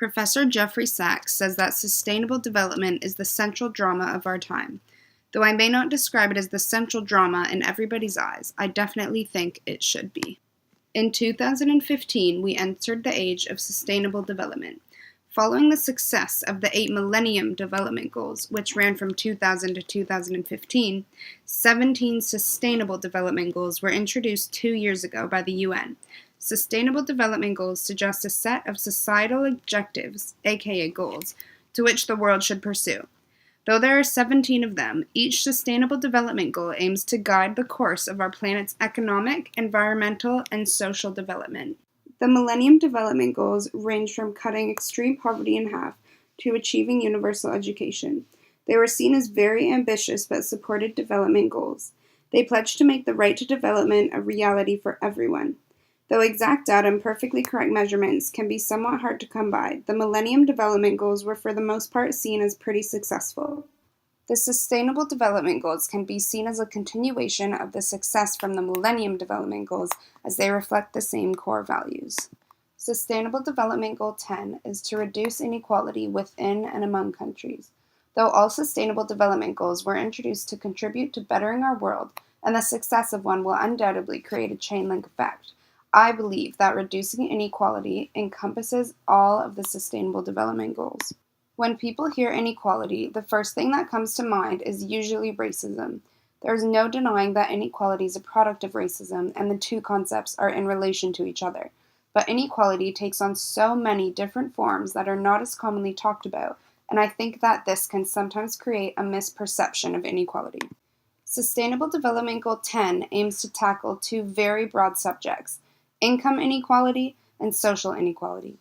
Professor Jeffrey Sachs says that sustainable development is the central drama of our time. Though I may not describe it as the central drama in everybody's eyes, I definitely think it should be. In 2015, we entered the age of sustainable development. Following the success of the 8 Millennium Development Goals, which ran from 2000 to 2015, 17 Sustainable Development Goals were introduced 2 years ago by the UN. Sustainable Development Goals suggest a set of societal objectives, aka goals, to which the world should pursue. Though there are 17 of them, each Sustainable Development Goal aims to guide the course of our planet's economic, environmental, and social development. The Millennium Development Goals range from cutting extreme poverty in half to achieving universal education. They were seen as very ambitious but supported development goals. They pledged to make the right to development a reality for everyone. Though exact data and perfectly correct measurements can be somewhat hard to come by, the Millennium Development Goals were for the most part seen as pretty successful. The Sustainable Development Goals can be seen as a continuation of the success from the Millennium Development Goals as they reflect the same core values. Sustainable Development Goal 10 is to reduce inequality within and among countries. Though all Sustainable Development Goals were introduced to contribute to bettering our world, and the success of one will undoubtedly create a chain-link effect, I believe that reducing inequality encompasses all of the Sustainable Development Goals. When people hear inequality, the first thing that comes to mind is usually racism. There is no denying that inequality is a product of racism, and the two concepts are in relation to each other. But inequality takes on so many different forms that are not as commonly talked about, and I think that this can sometimes create a misperception of inequality. Sustainable Development Goal 10 aims to tackle two very broad subjects: income inequality and social inequality.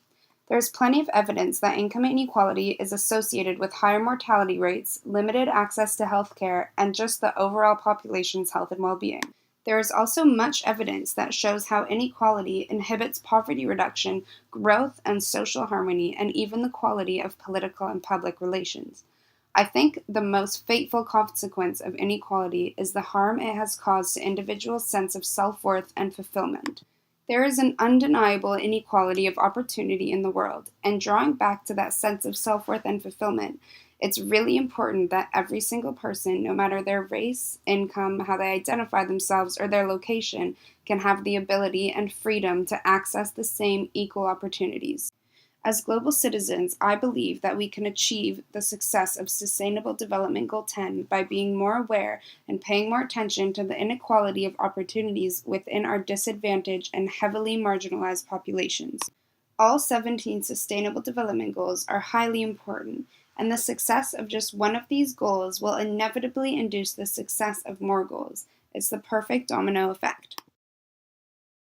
There is plenty of evidence that income inequality is associated with higher mortality rates, limited access to health care, and just the overall population's health and well-being. There is also much evidence that shows how inequality inhibits poverty reduction, growth, and social harmony, and even the quality of political and public relations. I think the most fateful consequence of inequality is the harm it has caused to individuals' sense of self-worth and fulfillment. There is an undeniable inequality of opportunity in the world, and drawing back to that sense of self-worth and fulfillment, it's really important that every single person, no matter their race, income, how they identify themselves, or their location, can have the ability and freedom to access the same equal opportunities. As global citizens, I believe that we can achieve the success of Sustainable Development Goal 10 by being more aware and paying more attention to the inequality of opportunities within our disadvantaged and heavily marginalized populations. All 17 Sustainable Development Goals are highly important, and the success of just one of these goals will inevitably induce the success of more goals. It's the perfect domino effect.